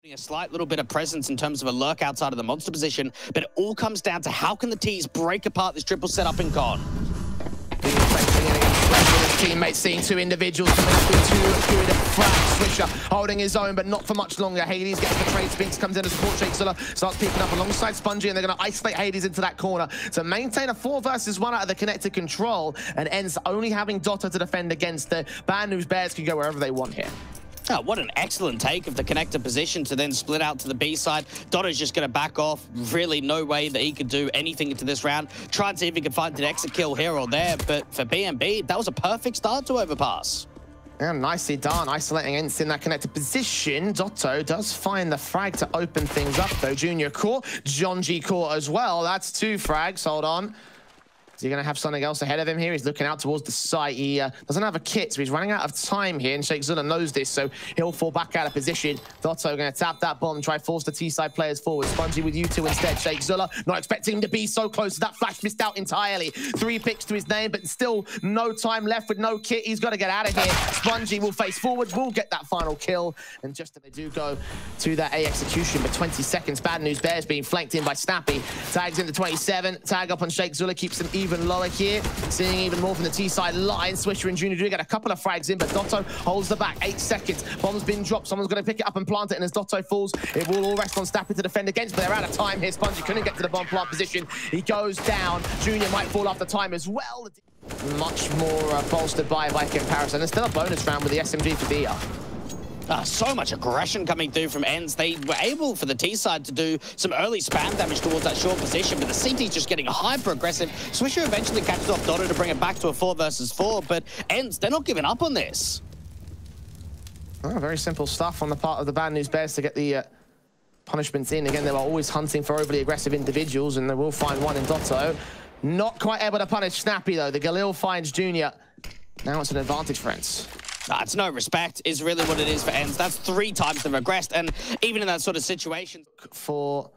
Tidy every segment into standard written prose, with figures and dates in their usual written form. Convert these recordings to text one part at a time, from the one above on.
A slight little bit of presence in terms of a lurk outside of the monster position, but it all comes down to how can the T's break apart this triple setup in con. Teammates seeing two individuals coming up with two good frags. Swisher holding his own, but not for much longer. Hades gets the trade. Spinx comes in to support Shakezullah, starts peeking up alongside Spongey, and they're going to isolate Hades into that corner to maintain a 4 versus 1 out of the connected control, and ENCE only having Doto to defend against. The bad news bears can go wherever they want here. Oh, what an excellent take of the connector position to then split out to the B side. Doto's just going to back off. Really no way that he could do anything into this round. Try and see if he could find an exit kill here or there, but for BNB, that was a perfect start to overpass. Yeah, nicely done, isolating ENCE in that connected position. Doto does find the frag to open things up, though. Junior caught, Jonji caught as well. That's 2 frags, hold on. Is he going to have something else ahead of him here? He's looking out towards the site. He doesn't have a kit, so he's running out of time here, and Shakezullah knows this, so he'll fall back out of position. Doto going to tap that bomb, try force the T-side players forward. Spongey with U2 instead. Shakezullah not expecting him to be so close. That flash missed out entirely. 3 picks to his name, but still no time left with no kit. He's got to get out of here. Spongey will face forward, will get that final kill, and just as they do go to that A execution, but 20 seconds. Bad news bears being flanked in by Snappi. Tags into 27. Tag up on Shakezullah, keeps him even lower here. Seeing even more from the T-side line. Swisher and Junior do get a couple of frags in, but Doto holds the back. 8 seconds. Bomb's been dropped. Someone's going to pick it up and plant it, and as Doto falls, it will all rest on Snappi to defend against, but they're out of time here. Spongey couldn't get to the bomb plant position. He goes down. Junior might fall after time as well. Much more bolstered by comparison. There's still a bonus round with the SMG for Dia. So much aggression coming through from ENCE. They were able, for the T side, to do some early spam damage towards that short position, but the CT's just getting hyper-aggressive. Swisher eventually catches off Doto to bring it back to a 4 versus 4, but ENCE, they're not giving up on this. Oh, very simple stuff on the part of the Bad News Bears to get the punishments in. Again, they were always hunting for overly aggressive individuals, and they will find one in Doto. Not quite able to punish Snappi, though. The Galil finds Junior. Now it's an advantage for ENCE. It's no respect is really what it is for ENCE. That's 3 times they've regressed, and even in that sort of situation. For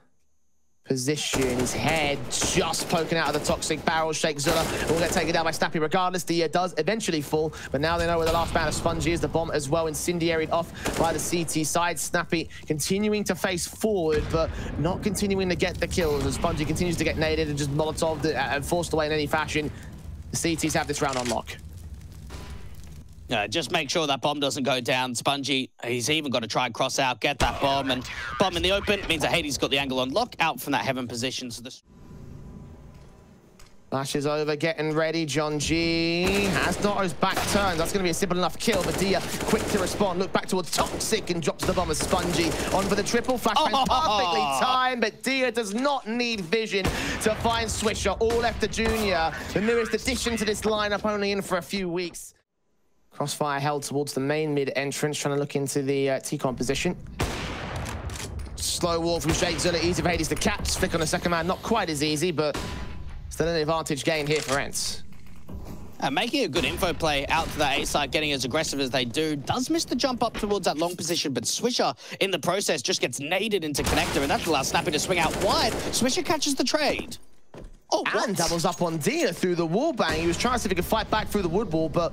position, his head just poking out of the toxic barrel. Shakezullah will get taken down by Snappi regardless. The does eventually fall, but now they know where the last man of Spongey is. The bomb as well incendiaried off by the CT side. Snappi continuing to face forward, but not continuing to get the kills as Spongey continues to get naded and just molotoved and forced away in any fashion. The CTs have this round on lock. Just make sure that bomb doesn't go down. Spongey, he's even got to try and cross out, get that bomb, and bomb in the open means that Hades got the angle on lock out from that heaven position. So this Flash is over, getting ready. Jonji has Doto's back turned. That's going to be a simple enough kill, but Dia quick to respond. Look back towards Toxic and drops the bomb as Spongey on for the triple. Flashbang perfectly timed, but Dia does not need vision to find Swisher. All left to Junior, the newest addition to this lineup, only in for a few weeks. Crossfire held towards the main mid entrance, trying to look into the T-con position. Slow wall from Shakezullah, easy for Hades to catch. Flick on the second man, not quite as easy, but still an advantage gained here for ENCE. Making a good info play out to that A side, getting as aggressive as they do. Does miss the jump up towards that long position, but Swisher in the process just gets naded into connector, and that allows Snappi to swing out wide. Swisher catches the trade. Oh, and doubles up on Dia through the wall bang. He was trying to see if he could fight back through the wood wall, but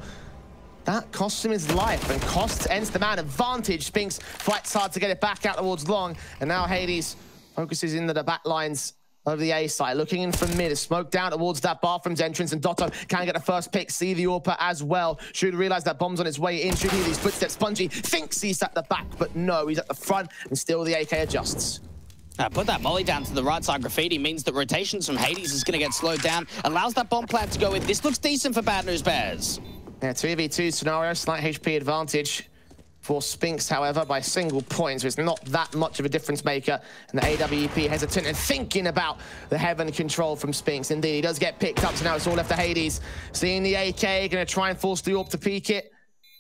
that costs him his life and costs ENCE the man advantage. Spinx fights hard to get it back out towards long, and now Hades focuses into the back lines of the A side, looking in from mid. A smoke down towards that bathroom's entrance, and Doto can get the first pick. See the AWP as well. Should realize that bomb's on its way in. Should hear these footsteps. Spongey thinks he's at the back, but no, he's at the front, and still the AK adjusts. Put that molly down to the right side. Graffiti means that rotations from Hades is going to get slowed down. Allows that bomb plant to go in. This looks decent for Bad News Bears. Yeah, 2v2 scenario, slight HP advantage for Spinx, however, by single points. So it's not that much of a difference maker. And the AWP hesitant and thinking about the heaven control from Spinx. Indeed, he does get picked up, so now it's all left to Hades. Seeing the AK, going to try and force the AWP to peek it.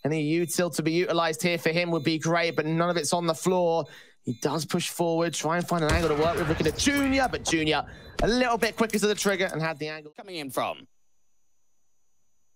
Any util to be utilized here for him would be great, but none of it's on the floor. He does push forward, try and find an angle to work with. Looking at Junior, but Junior a little bit quicker to the trigger and had the angle coming in from.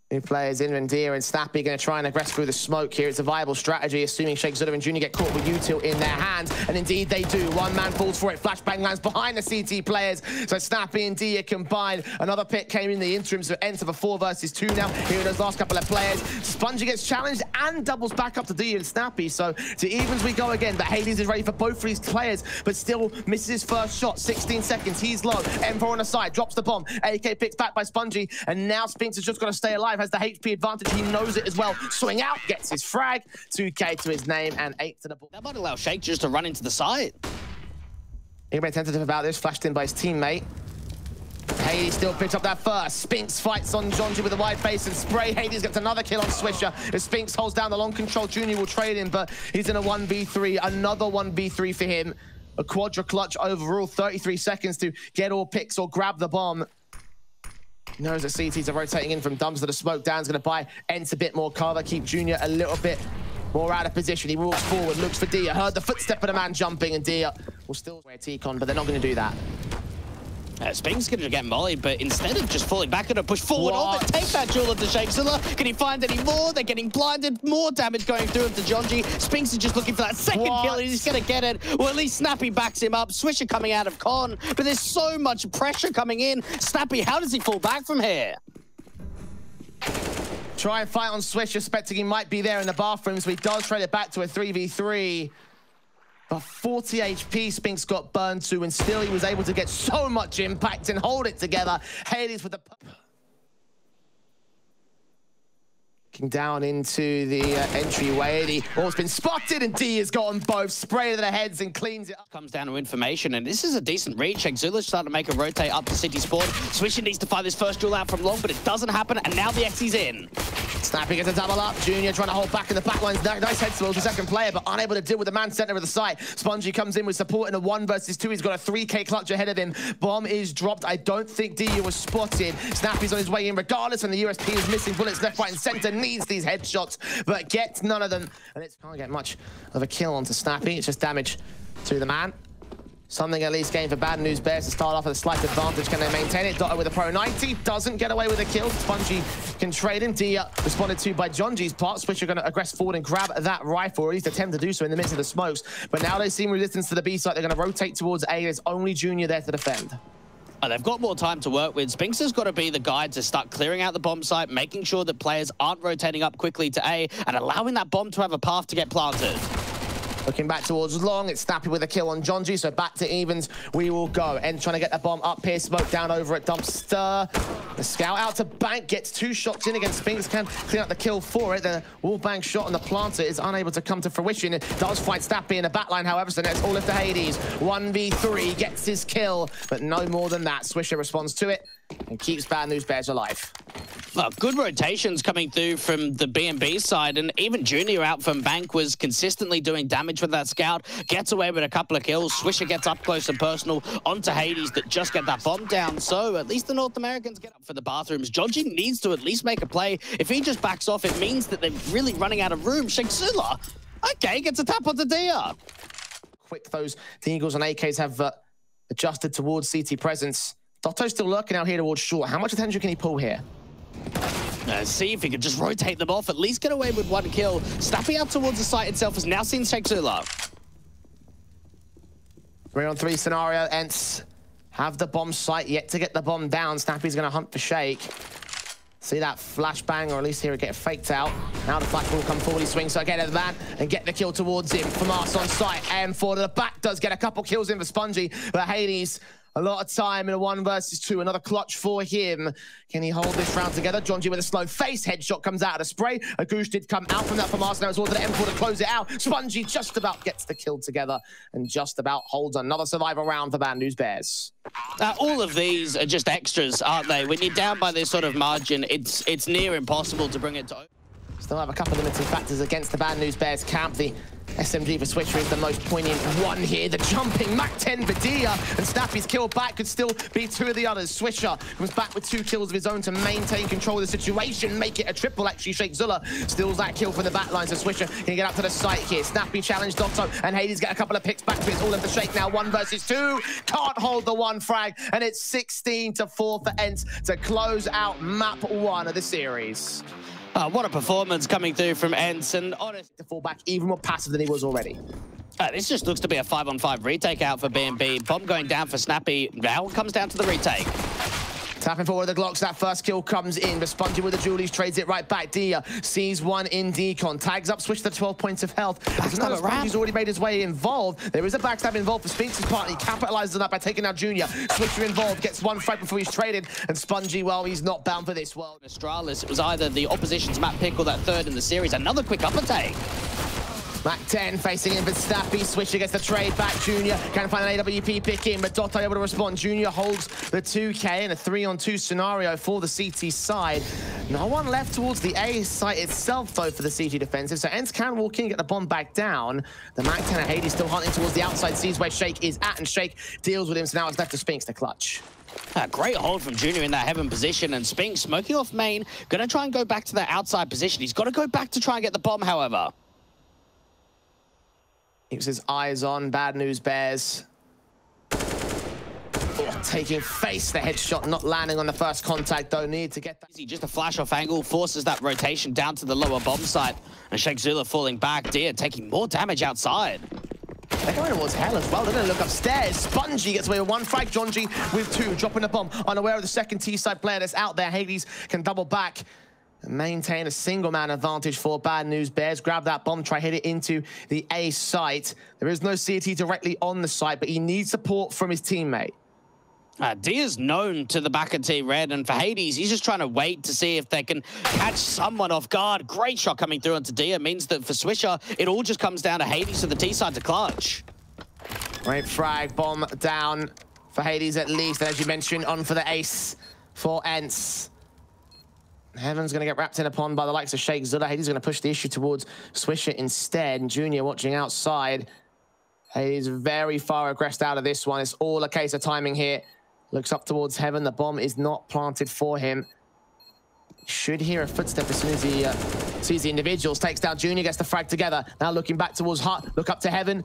New players in and Dia and Snappi going to try and aggress through the smoke here. It's a viable strategy, assuming Shakezullah and Junior get caught with util in their hands. And indeed they do. One man falls for it. Flashbang lands behind the CT players. So Snappi and Dia combined. Another pick came in the interim, so ENCE of a 4 versus 2 now. Here are those last couple of players. Spongey gets challenged and doubles back up to Dia and Snappi. So to evens we go again. But Hades is ready for both of these players, but still misses his first shot. 16 seconds. He's low. M4 on the side. Drops the bomb. AK picks back by Spongey. And now Spinx has just got to stay alive. Has the HP advantage. He knows it as well. Swing out, gets his frag. 2K to his name and 8 to the ball. That might allow Shake just to run into the side. He's very tentative about this. Flashed in by his teammate. Hades still picks up that first. Spinx fights on Jonji with a wide face and spray. Hades gets another kill on Swisher. As Spinx holds down the long control, Junior will trade him, but he's in a 1v3. Another 1v3 for him. A quadra clutch overall. 33 seconds to get all picks or grab the bomb. Knows that CTs are rotating in from dumps to the smoke. Dan's going to buy ENCE a bit more cover, keep Junior a little bit more out of position. He walks forward, looks for Dia. Heard the footstep of the man jumping, and Dia will still wear T-Con, but they're not going to do that. Spinx going to get mollied, but instead of just falling back, going to push forward. Oh, they take that duel to Shakezullah. Can he find any more? They're getting blinded. More damage going through him to Jonji. Spinx is just looking for that second kill, and he's going to get it. Well, at least Snappi backs him up. Swisher coming out of con, but there's so much pressure coming in. Snappi, how does he fall back from here? Try and fight on Swisher, expecting he might be there in the bathroom, so he does trade it back to a 3v3. But 40 HP Spinx got burned to, and still he was able to get so much impact and hold it together. Hades with the... down into the entryway. All's been spotted, and D has got them both. Spray to the heads and cleans it up. Comes down to information, and this is a decent reach. Shakezullah starting to make a rotate up to City Spawn. Swisher needs to find this first duel out from long, but it doesn't happen, and now the XE's in. Snappi gets a double up. Junior trying to hold back in the back lines. Nice head swirl to second player, but unable to deal with the man center of the site. Spongey comes in with support in a 1 versus 2. He's got a 3K clutch ahead of him. Bomb is dropped. I don't think Dia was spotted. Snappi's on his way in regardless, and the USP is missing bullets left, right, and center. Needs these headshots, but gets none of them. And it can't get much of a kill onto Snappi. It's just damage to the man. Something at least gained for Bad News Bears to start off with a slight advantage. Can they maintain it? Doto with a Pro 90. Doesn't get away with a kill. Spongey can trade him. Dia responded to by Jonji's part. Swisher going to aggress forward and grab that rifle, or at least attempt to do so in the midst of the smokes. But now they seem resistance to the B site. They're going to rotate towards A. There's only Junior there to defend. They've got more time to work with. Spinx has got to be the guy to start clearing out the bomb site, making sure that players aren't rotating up quickly to A, and allowing that bomb to have a path to get planted. Looking back towards long, it's Snappi with a kill on Jonji, so back to evens we will go. And trying to get the bomb up here, smoke down over at dumpster. The scout out to bank, gets 2 shots in against Spinx, can clean up the kill for it. The wall bank shot on the planter is unable to come to fruition. It does fight Snappi in the backline, however, so that's all left to Hades. 1v3, gets his kill, but no more than that. Swisher responds to it and keeps Bad News Bears alive. Well, good rotations coming through from the B&B side, and even Junior out from bank was consistently doing damage with that scout. Gets away with a couple of kills. Swisher gets up close and personal onto Hades that just get that bomb down. So at least the North Americans get up for the bathrooms. Jonji needs to at least make a play. If he just backs off, it means that they're really running out of room. Shakezullah, okay, gets a tap onto Dia. Quick, those Deagles and AKs have adjusted towards CT presence. Doto's still lurking out here towards short. How much attention can he pull here? See if he can just rotate them off, at least get away with 1 kill. Snappi out towards the site itself has now seen Shakezullah. 3-on-3 scenario. ENCE have the bomb site, yet to get the bomb down. Snappy's going to hunt for Shake. See that flashbang, or at least hear it get faked out. Now the flash will come forward, he swings again at the man and get the kill towards him. From us on site, and for the back does get a couple kills in for Spongey, but Hades, a lot of time in a 1 versus 2. Another clutch for him. Can he hold this round together? Jonji with a slow face. Headshot comes out of the spray. A goose did come out from that from Arsenal. It's all to the M4 to close it out. Spongey just about gets the kill together and just about holds another survival round for Bad News Bears. All of these are just extras, aren't they? When you're down by this sort of margin, it's near impossible to bring it to... Still have a couple of limiting factors against the Bad News Bears camp. The SMG for Swisher is the most poignant one here. The jumping Mac 10 for Dia, and Snappi's kill back could still be two of the others. Swisher comes back with 2 kills of his own to maintain control of the situation, make it a triple. Actually, Shakezullah steals that kill from the back line, so Swisher can get up to the site here. Snappi challenged Doto, and Hades get a couple of picks back to it. It's all of the Shake now, 1 versus 2. Can't hold the 1 frag, and it's 16-4 for ENCE to close out map 1 of the series. What a performance coming through from ENCE, and honest to fall back even more passive than he was already. This just looks to be a 5-on-5 retake out for B&B. Bomb going down for Snappi. Now it comes down to the retake. Tapping forward with the Glocks, that first kill comes in, but Spongey with the Julies trades it right back. Dia sees one in decon, tags up, switch to 12 points of health. Spongey's already made his way involved. There is a backstab involved for Spinx's part. He capitalizes on that by taking out Junior. Swisher involved, gets 1 frag before he's traded, and Spongey, well, he's not bound for this world. Astralis, it was either the opposition's map pick or that 3rd in the series. Another quick upper take. Mac 10 facing in for Snappi. Swisher gets the trade back. Junior can find an AWP pick in, but Doto able to respond. Junior holds the 2K in a 3-on-2 scenario for the CT side. No one left towards the A site itself, though, for the CT defensive. So ENCE can walk in and get the bomb back down. The Mac 10 and Hades still hunting towards the outside, sees where Shake is at, and Shake deals with him. So now it's left to Spinx to clutch. Great hold from Junior in that heaven position, and Spinx smoking off main. Going to try and go back to that outside position. He's got to go back to try and get the bomb, however. Keeps his eyes on. Bad news bears. Taking face, the headshot not landing on the first contact, though. Need to get that. Just a flash off angle forces that rotation down to the lower bomb site, and Shakezullah falling back. Dia taking more damage outside. They're going towards hell as well. They're going to look upstairs. Spongey gets away with 1 frag. Jonji with 2, dropping the bomb. Unaware of the second T-side player that's out there. Hades can double back and maintain a single-man advantage for Bad News Bears. Grab that bomb, try hit it into the A site. There is no CT directly on the site, but he needs support from his teammate. Dia's known to the back of Team Red, and for Hades, he's just trying to wait to see if they can catch someone off guard. Great shot coming through onto Dia. Means that for Swisher, it all just comes down to Hades to the T side to clutch. Great frag, bomb down for Hades at least. And as you mentioned, on for the ace for ENCE. Heaven's going to get wrapped in upon by the likes of Shakezullah. Hades is going to push the issue towards Swisher instead. And Junior watching outside. Hades very far aggressed out of this one. It's all a case of timing here. Looks up towards Heaven. The bomb is not planted for him. Should hear a footstep as soon as he sees the individuals. Takes down Junior, gets the frag together. Now looking back towards Hut. Look up to Heaven.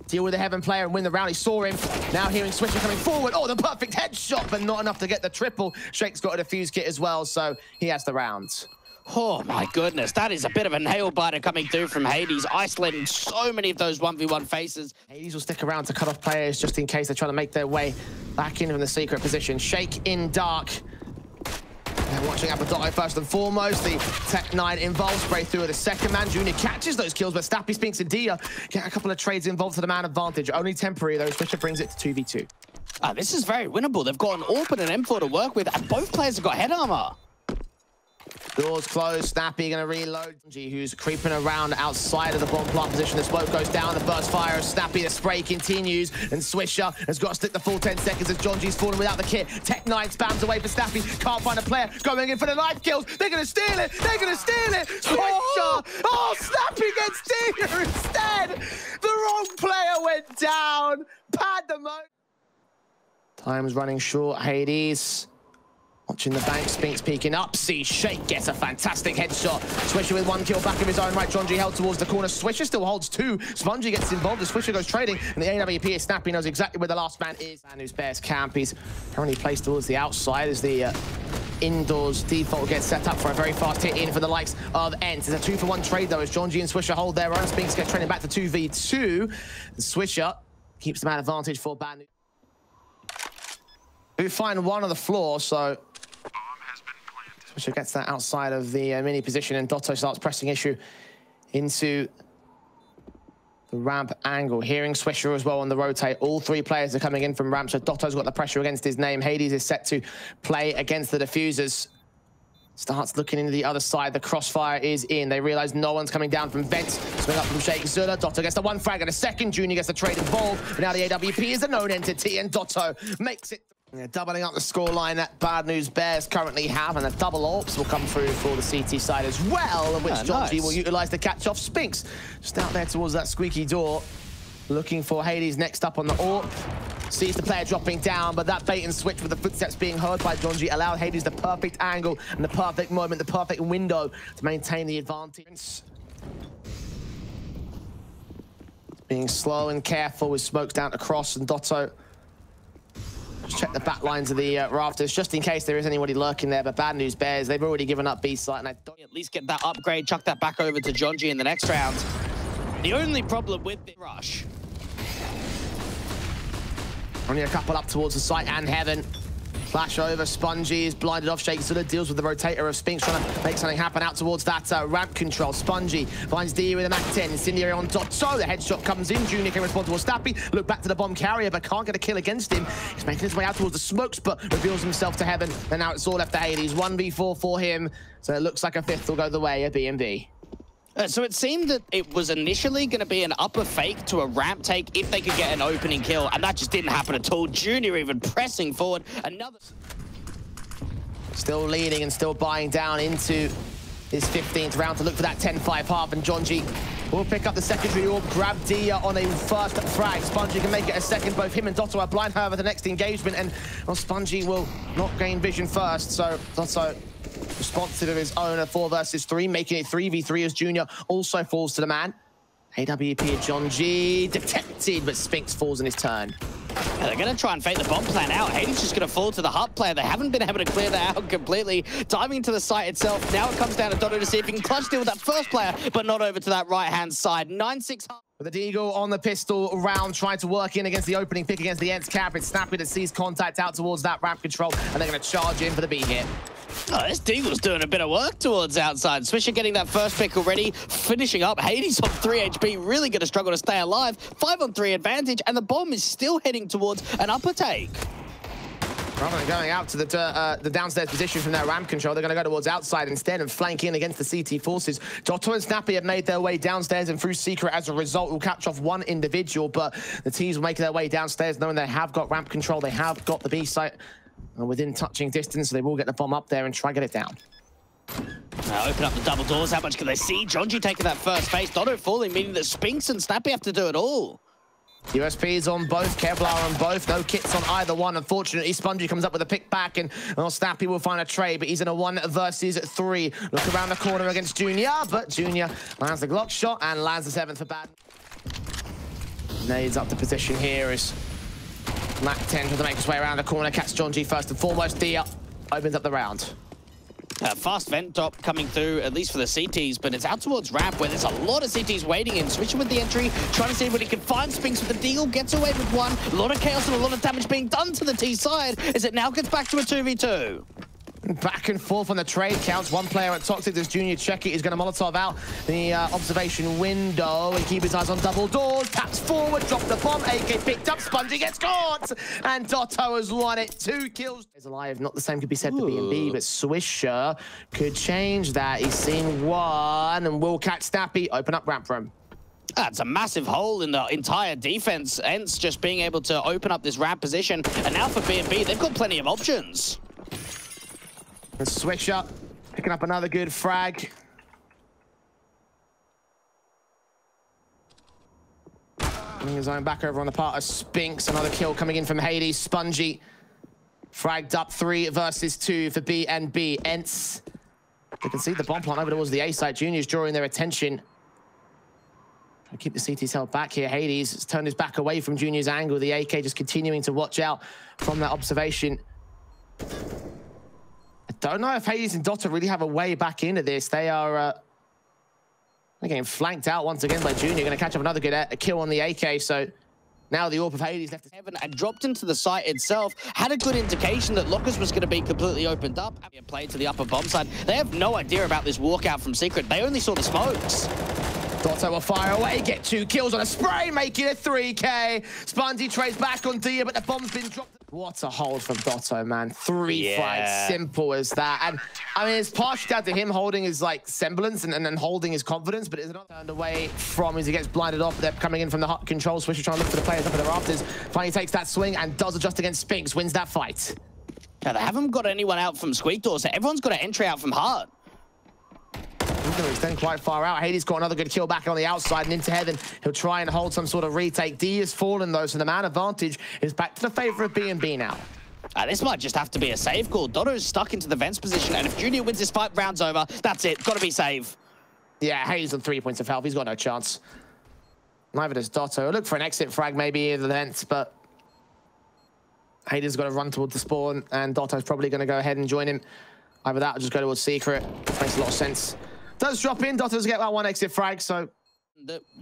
Deal with the Heaven player and win the round. He saw him. Now hearing Swisher coming forward. Oh, the perfect headshot, but not enough to get the triple. Shake's got a defuse kit as well, so he has the round. Oh my goodness, that is a bit of a nail biter coming through from Hades, isolating so many of those 1v1 faces. Hades will stick around to cut off players just in case they're trying to make their way back in from the secret position. Shake in dark. And watching out for Doto first and foremost. The Tech 9 involved. Spray through with the second man. Junior catches those kills, but Snappi, Spinx, and Dia get a couple of trades involved for the man advantage. Only temporary, though. Swisher brings it to 2v2. This is very winnable. They've got an AWP and an M4 to work with, and both players have got head armor. Doors closed. Snappi going to reload. Jonji, who's creeping around outside of the bomb plant position. The smoke goes down. The burst fire of Snappi. The spray continues. And Swisher has got to stick the full 10 seconds as Jonji's falling without the kit. Tech 9 spams away for Snappi. Can't find a player. Going in for the knife kills. They're going to steal it. They're going to steal it. Swisher. Oh, Snappi gets Dia instead. The wrong player went down. Pad the mo. Time's running short. Hades. Watching the bank, Spinx peeking up. See, Shake gets a fantastic headshot. Swisher with 1 kill back of his own right. Jonji held towards the corner. Swisher still holds 2. Spongey gets involved as Swisher goes trading. And the AWP is Snappi, knows exactly where the last man is. And who's Bears camp. He's currently placed towards the outside as the indoors default gets set up for a very fast hit in for the likes of ENCE. It's a 2-for-1 trade though as Jonji and Swisher hold their own. Spinx get trading back to 2v2. And Swisher keeps the man advantage for Bad News. We find one on the floor, so Swisher gets that outside of the mini position, and Doto starts pressing issue into the ramp angle. Hearing Swisher as well on the rotate. All 3 players are coming in from ramp, so Doto's got the pressure against his name. Hades is set to play against the diffusers. Starts looking into the other side. The crossfire is in. They realize no one's coming down from vents. Swing up from Shakezullah. Doto gets the 1 frag and a second. Junior gets the trade involved. But now the AWP is a known entity, and Doto makes it. Yeah, doubling up the scoreline that Bad News Bears currently have, and a double ropz will come through for the CT side as well, of which Jonji will utilize to catch off Spinx. Just out there towards that squeaky door, looking for Hades next up on the AWP. Sees the player dropping down, but that bait and switch with the footsteps being heard by Jonji allowed Hades the perfect angle and the perfect moment, the perfect window to maintain the advantage. Being slow and careful with smokes down to Cross and Doto. Just check the back lines of the rafters, just in case there is anybody lurking there. But Bad News Bears, they've already given up B site, and I don't at least get that upgrade, chuck that back over to Jonji in the next round. The only problem with the rush. Only a couple up towards the site and Heaven. Flash over, Spongey is blinded off. Shakezullah deals with the rotator of Spinx, trying to make something happen out towards that ramp control. Spongey finds D with a Mac 10. Incendiary on Doto. The headshot comes in. Junior can respond towards Snappi. Look back to the bomb carrier, but can't get a kill against him. He's making his way out towards the smokes, but reveals himself to Heaven. And now it's all left to Hades. 1v4 for him. So it looks like a fifth will go the way of B&B. So it seemed that it was initially going to be an upper fake to a ramp take if they could get an opening kill, and that just didn't happen at all. Junior even pressing forward. Another... Still leading and still buying down into his 15th round to look for that 10-5 half, and Jonji will pick up the secondary orb, grab Dia on a first frag. Spongey can make it a second. Both him and Doto are blind, however, the next engagement, and well, Spongey will not gain vision first, so Doto responsive of his own, a 4 versus 3, making it 3v3 as Junior also falls to the man. AWP at Jonji, detected, but Spinx falls in his turn. Yeah, they're going to try and fake the bomb plan out. Hades just going to fall to the hub player. They haven't been able to clear that out completely. Diving to the site itself. Now it comes down to Doto to see if he can clutch deal with that first player, but not over to that right-hand side. 9-6. With the deagle on the pistol round, trying to work in against the opening pick against the ENCE cap. It's Snappi that sees contact out towards that ramp control, and they're going to charge in for the B hit. Oh, this deagle's doing a bit of work towards outside. Swisher getting that first pick already, finishing up. Hades on 3 HP, really going to struggle to stay alive. 5-on-3 advantage, and the bomb is still heading towards an upper take. Rather than going out to the downstairs position from their ramp control, they're going to go towards outside instead and flank in against the CT forces. Doto and Snappi have made their way downstairs and through secret as a result will catch off one individual, but the teams will make their way downstairs knowing they have got ramp control, they have got the B site within touching distance, so they will get the bomb up there and try to get it down. Now open up the double doors, how much can they see? Jonji taking that first face, Doto falling, meaning that Spinx and Snappi have to do it all. USPs on both, Kevlar on both, no kits on either one. Unfortunately, Spongey comes up with a pick back, and well, Snappi will find a trade, but he's in a 1 versus 3. Look around the corner against Junior, but Junior lands the Glock shot and lands the 7th for Bad. Nades up the position here as Mac 10 trying to make his way around the corner, catch Jonji first and foremost. Dia opens up the round. Fast vent top coming through, at least for the CTs, but it's out towards ramp where there's a lot of CTs waiting in. Switching with the entry, trying to see what he can find. Spinx with the deagle, gets away with one. A lot of chaos and a lot of damage being done to the T side as it now gets back to a 2v2. Back and forth on the trade counts. One player at Toxic, this Junior Cerq is going to Molotov out the observation window and keep his eyes on double doors. Taps forward, drop the bomb. AK picked up, Spongey gets caught, and Doto has won it. 2 kills. Is alive. Not the same could be said for B&B, but Swisher could change that. He's seen one and will catch Snappi. Open up ramp for him. That's a massive hole in the entire defense. ENCE just being able to open up this ramp position, and now for B&B, they've got plenty of options. And Swisher picking up another good frag. Bringing his own back over on the part of Spinx. Another kill coming in from Hades. Spongey fragged up 3 versus 2 for B&B. ENCE. You can see the bomb plant over towards the A site. Junior's drawing their attention. Trying to keep the CTs held back here. Hades has turned his back away from Junior's angle. The AK just continuing to watch out from that observation. I don't know if Hades and Doto really have a way back into this. They are they're getting flanked out once again by Junior. Going to catch up another good kill on the AK. So now the AWP of Hades left Heaven and dropped into the site itself. Had a good indication that Lockers was going to be completely opened up. Played to the upper bomb side. They have no idea about this walkout from Secret. They only saw the smokes. Doto will fire away, get 2 kills on a spray, making it 3K. Spongey trades back on Dia, but the bomb's been dropped. What a hold from Doto, man. 3 frags, simple as that. And I mean, it's partially down to him holding his like semblance and holding his confidence, but it's not turned away from as he gets blinded off. They're coming in from the hot control. Swisher trying to look for the players up at the rafters. Finally takes that swing and does adjust against Spinx, wins that fight. Now, they haven't got anyone out from Squeak Door, so everyone's got an entry out from Heart. He's going to extend quite far out. Hades got another good kill back on the outside and into heaven. He'll try and hold some sort of retake. D is fallen though, so the man advantage is back to the favor of B&B now. This might just have to be a save call. Doto's stuck into the Vents position, and if Junior wins this fight, round's over. That's it. Got to be save. Yeah, Hades on 3 points of health. He's got no chance. Neither does Doto. Look for an exit frag maybe in the Vents, but Hades got to run towards the spawn, and Doto's probably going to go ahead and join him. Either that or just go towards Secret. Makes a lot of sense. Does drop in. Doto's get that 1 exit frag, so...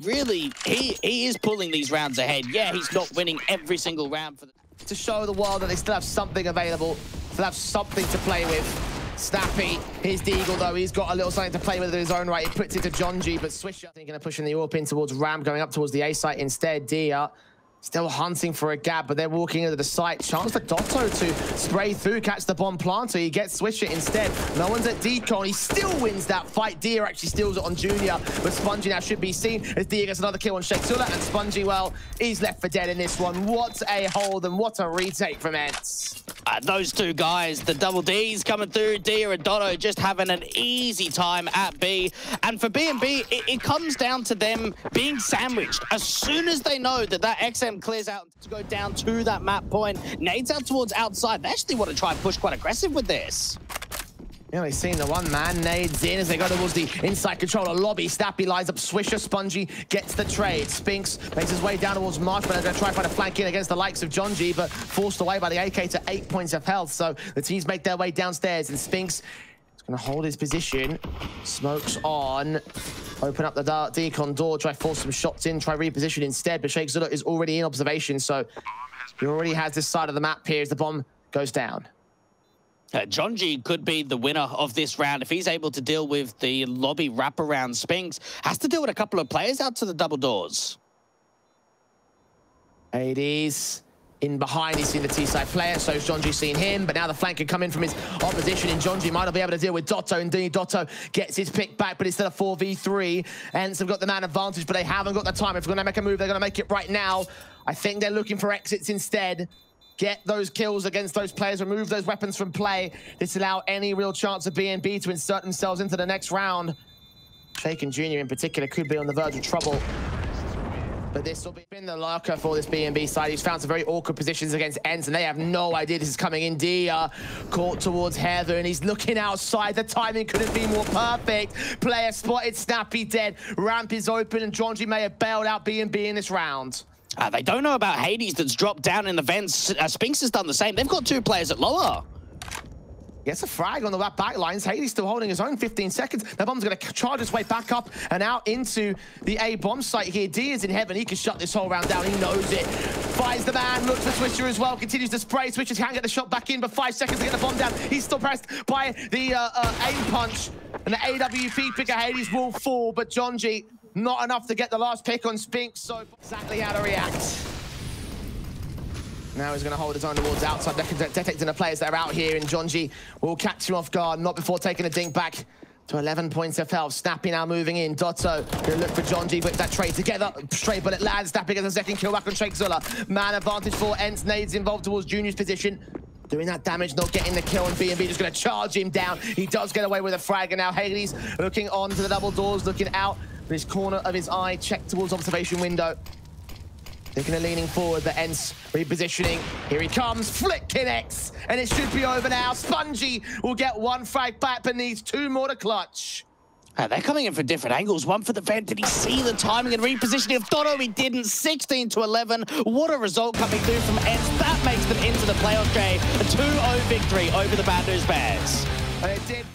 Really, he is pulling these rounds ahead. Yeah, he's not winning every single round. To show the world that they still have something available, still have something to play with. Snappi, his deagle though, he's got a little something to play with in his own right. He puts it to Jonji, but Swisher thinking of pushing the AWP in towards Ram, going up towards the A site instead. Dia still hunting for a gap, but they're walking into the site. Chance for Doto to spray through, catch the bomb planter. He gets Swisher instead. No one's at deagle, and he still wins that fight. Dia actually steals it on Junior, but Spongey now should be seen as Dia gets another kill on Shakezullah, and Spongey, well, he's left for dead in this one. What a hold and what a retake from ENCE. Those 2 guys, the double Ds coming through, Dia and Doto just having an easy time at B. And for B&B, it comes down to them being sandwiched. As soon as they know that that XM clears out to go down to that map point, nades out towards outside, they actually want to try and push quite aggressive with this. Yeah, we've seen the one man nades in as they go towards the inside controller lobby. Snappi lines up Swisher. Spongey gets the trade. Spinx makes his way down towards Marshmallow. They're going to try and find a flank in against the likes of Jonji, but forced away by the AK to 8 points of health. So the teams make their way downstairs, and Spinx is going to hold his position. Smokes on. Open up the decon door. Try force some shots in. Try reposition instead. But Shakezullah is already in observation, so he already has this side of the map here as the bomb goes down. Jonji could be the winner of this round if he's able to deal with the lobby wraparound. Spinx has to deal with a couple of players out to the double doors. Hades in behind, he's seen the T-side player, so Jonji seen him, but now the flank can come in from his opposition, and Jonji might not be able to deal with Doto. Indeed, Doto gets his pick back, but instead of 4v3, ENCE have got the man advantage, but they haven't got the time. If they're going to make a move, they're going to make it right now. I think they're looking for exits instead. Get those kills against those players, remove those weapons from play. Disallow any real chance of B&B to insert themselves into the next round. Shaken Jr. in particular could be on the verge of trouble. But this will be in the lurker for this B&B side. He's found some very awkward positions against ENCE, and they have no idea this is coming in. Dia caught towards Heather, and he's looking outside. The timing couldn't be more perfect. Player spotted, Snappi dead. Ramp is open, and Jonji may have bailed out B&B in this round. They don't know about Hades that's dropped down in the vents. Spinx has done the same. They've got 2 players at lower. Gets a frag on the back lines. Hades still holding his own 15 seconds. That bomb's going to charge its way back up and out into the A bomb site here. D is in heaven. He can shut this whole round down. He knows it. Fires the man. Looks for Swisher as well. Continues to spray. Swisher can't get the shot back in, but 5 seconds to get the bomb down. He's still pressed by the aim punch. And the AWP picker Hades will fall, but Jonji not enough to get the last pick on Spinx, so exactly how to react. Now he's going to hold his own towards outside, detecting the players that are out here, and Jonji will catch him off guard, not before taking a dink back to 11 points of health. Snappi now moving in. Doto going to look for Jonji, but that trade together. Straight bullet lands. Snappi gets a second kill back on Shakezullah. Man advantage for ENCE. Nades involved towards Junior's position. Doing that damage, not getting the kill, and B&B just going to charge him down. He does get away with a frag, and now Hades looking on to the double doors, looking out. This corner of his eye, checked towards observation window. Thinking of leaning forward, but ENCE repositioning. Here he comes, flick connects, and it should be over now. Spongey will get 1 frag back, but needs 2 more to clutch. They're coming in from different angles. One for the vent. Did he see the timing and repositioning of Doto? He didn't. 16-11. What a result coming through from ENCE. That makes them into the playoff, Jay. A 2-0 victory over the Bad News Bears. And it did.